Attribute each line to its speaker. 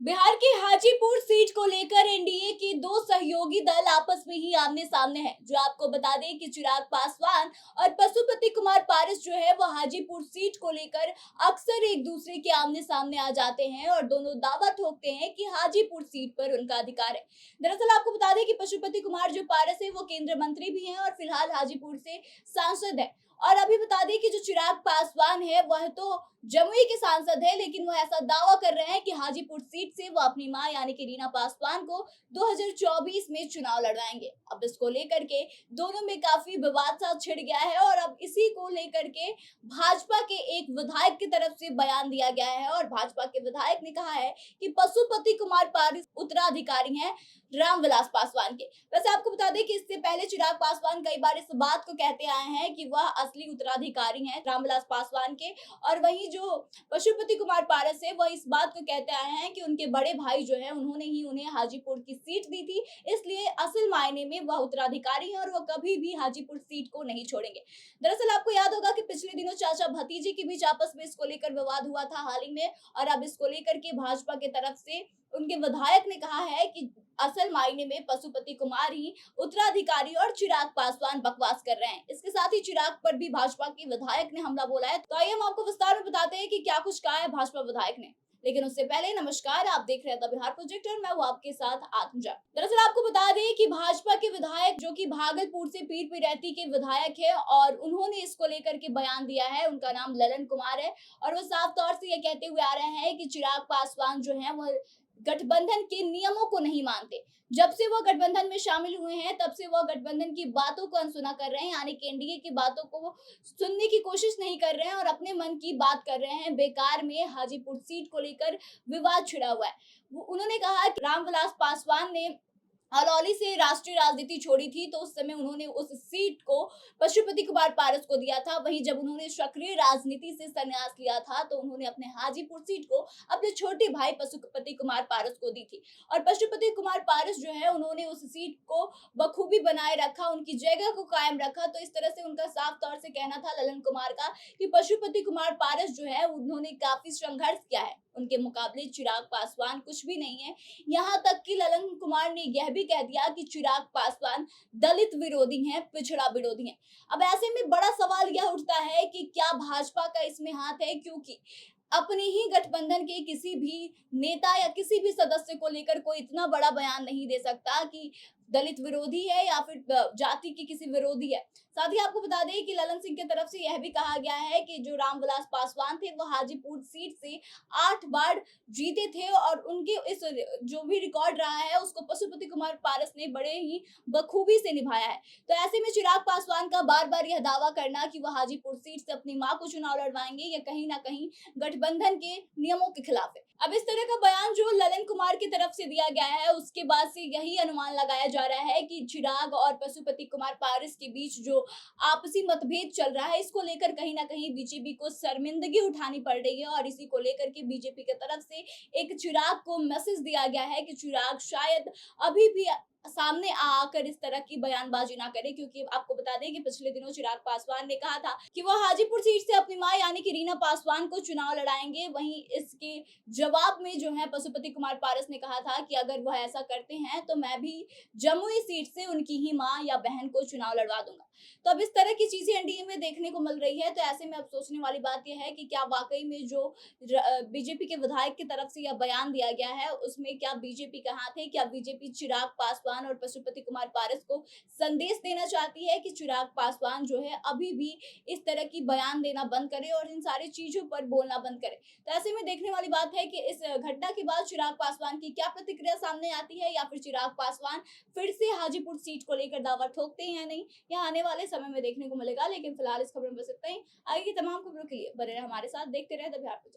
Speaker 1: बिहार की हाजीपुर सीट को लेकर एनडीए के दो सहयोगी दल आपस में ही आमने सामने हैं। जो आपको बता दें कि चिराग पासवान और पशुपति कुमार पारस जो है वो हाजीपुर सीट को लेकर अक्सर एक दूसरे के आमने सामने आ जाते हैं और दोनों दावा ठोकते हैं कि हाजीपुर सीट पर उनका अधिकार है। दरअसल आपको बता दें कि पशुपति कुमार जो पारस है वो केंद्रीय मंत्री भी हैं और फिलहाल हाजीपुर से सांसद है। और अभी बता दें कि जो चिराग पासवान है वह तो जमुई के सांसद है, लेकिन वो ऐसा दावा कर रहे हैं कि हाजीपुर सीट से वो अपनी मां यानी कि रीना पासवान को 2024 में चुनाव लड़वाएंगे। अब इसको लेकर के दोनों में काफी विवाद सा छिड़ गया है और अब इसी को लेकर के भाजपा के एक विधायक की तरफ से बयान दिया गया है और भाजपा के विधायक ने कहा है कि पशुपति कुमार पारस उत्तराधिकारी हैं रामविलास पासवान के। वैसे आपको बता दें कि इससे पहले चिराग पासवान कई बार इस बात को कहते आए हैं कि वह असली उत्तराधिकारी हैं रामविलास पासवान के, और वहीं जो पशुपति कुमार पारस है वह इस बात को कहते आए हैं कि उनके बड़े भाई जो है उन्होंने ही उन्हें हाजीपुर की सीट दी थी, इसलिए असल मायने में वह उत्तराधिकारी हैं और वह कभी भी हाजीपुर सीट को नहीं छोड़ेंगे। दरअसल आपको याद होगा कि पिछले दिनों चाचा भतीजे के बीच आपस में इसको लेकर विवाद हुआ था हाल ही में, और अब इसको लेकर के भाजपा की तरफ से उनके विधायक ने कहा है कि असल मायने में पशुपति कुमार ही उत्तराधिकारी और चिराग पासवान बकवास कर रहे हैं। इसके साथ ही चिराग पर भी भाजपा के विधायक ने हमला बोला है। तो आइए हम आपको विस्तार में बताते हैं कि क्या कुछ कहा है भाजपा विधायक ने। लेकिन उससे पहले नमस्कार, आप देख रहे हैं द बिहार प्रोजेक्ट और मैं हूं आपके साथ आत्मजा। दरअसल आपको बता दें कि भाजपा के विधायक जो कि भागलपुर से पीर पिरैती के विधायक है और उन्होंने इसको लेकर के बयान दिया है। उनका नाम ललन कुमार है और वो साफ तौर से ये कहते हुए आ रहे हैं कि चिराग पासवान जो है वो गठबंधन के नियमों को नहीं मानते। जब से वो गठबंधन में शामिल हुए हैं तब से वो गठबंधन की बातों को अनसुना कर रहे हैं, यानी कि एनडीए की बातों को वो सुनने की कोशिश नहीं कर रहे हैं और अपने मन की बात कर रहे हैं। बेकार में हाजीपुर सीट को लेकर विवाद छिड़ा हुआ है। उन्होंने कहा कि रामविलास पासवान ने अलौली से राष्ट्रीय राजनीति छोड़ी थी तो उस समय उन्होंने उस सीट को पशुपति कुमार पारस को दिया था। वहीं जब उन्होंने सक्रिय राजनीति से संन्यास लिया था तो उन्होंने अपने हाजीपुर सीट को अपने छोटे भाई पशुपति कुमार पारस को दी थी। और पशुपति कुमार पारस जो है उन्होंने उस सीट को बखूबी बनाए रखा, उनकी जगह को कायम रखा। तो इस तरह से उनका साफ तौर से कहना था ललन कुमार का कि पशुपति कुमार पारस जो है उन्होंने काफी संघर्ष किया है, उनके मुकाबले चिराग पासवान कुछ भी नहीं है। यहाँ तक कि ललन कुमार ने यह भी कह दिया कि चिराग पासवान दलित विरोधी हैं, पिछड़ा विरोधी हैं। अब ऐसे में बड़ा सवाल यह उठता है कि क्या भाजपा का इसमें हाथ है, क्योंकि अपने ही गठबंधन के किसी भी नेता या किसी भी सदस्य को लेकर कोई इतना बड़ा बयान नहीं दे सकता कि दलित विरोधी है या फिर जाति की किसी विरोधी है। साथ ही आपको बता दें कि ललन सिंह की तरफ से यह भी कहा गया है कि जो रामविलास पासवान थे वो हाजीपुर सीट से 8 बार जीते थे और उनके इस जो भी रिकॉर्ड रहा है उसको पशुपति कुमार पारस ने बड़े ही बखूबी से निभाया है। तो ऐसे में चिराग पासवान का बार बार यह दावा करना कि वह हाजीपुर सीट से अपनी मां को चुनाव लड़वाएंगे, यह कहीं ना कहीं गठबंधन के नियमों के खिलाफ है। अब इस तरह का बयान जो ललन कुमार की तरफ से दिया गया है उसके बाद से यही अनुमान लगाया जा रहा है कि चिराग और पशुपति कुमार पारस के बीच जो आपसी मतभेद चल रहा है इसको लेकर कहीं ना कहीं बीजेपी को शर्मिंदगी उठानी पड़ रही है। और इसी को लेकर के बीजेपी की तरफ से एक चिराग को मैसेज दिया गया है कि चिराग शायद अभी भी सामने आकर इस तरह की बयानबाजी ना करे, क्योंकि आपको बता दें कि पिछले दिनों चिराग पासवान ने कहा था कि वह हाजीपुर सीट से अपनी मां यानी कि रीना पासवान को चुनाव लड़ाएंगे। वहीं इसके जवाब में जो है पशुपति कुमार पारस ने कहा था कि अगर वह ऐसा करते हैं तो मैं भी जमुई सीट से उनकी ही मां या बहन को चुनाव लड़वा दूंगा। तो अब इस तरह की चीजें एनडीए में देखने को मिल रही है। तो ऐसे में अब सोचने वाली बात यह है कि क्या वाकई में जो बीजेपी के विधायक की तरफ से यह बयान दिया गया है उसमें क्या बीजेपी का हाथ है, क्या बीजेपी चिराग पासवान और पशुपति कुमार पारस को संदेश देना चाहती है कि चिराग पासवान जो है अभी भी इस तरह की बयान देना बंद करे और इन सारी चीजों पर बोलना बंद करे। तो ऐसे में देखने वाली बात है कि इस घटना के बाद चिराग पासवान की क्या प्रतिक्रिया सामने आती है, या फिर चिराग पासवान फिर से हाजीपुर सीट को लेकर दावा ठोकते हैं या नहीं, यह आने वाले समय में देखने को मिलेगा। लेकिन फिलहाल इस खबर में बस इतना ही। आगे की तमाम खबरों के लिए बने रहे हमारे साथ, देखते रहे द बिहार प्रोजेक्ट।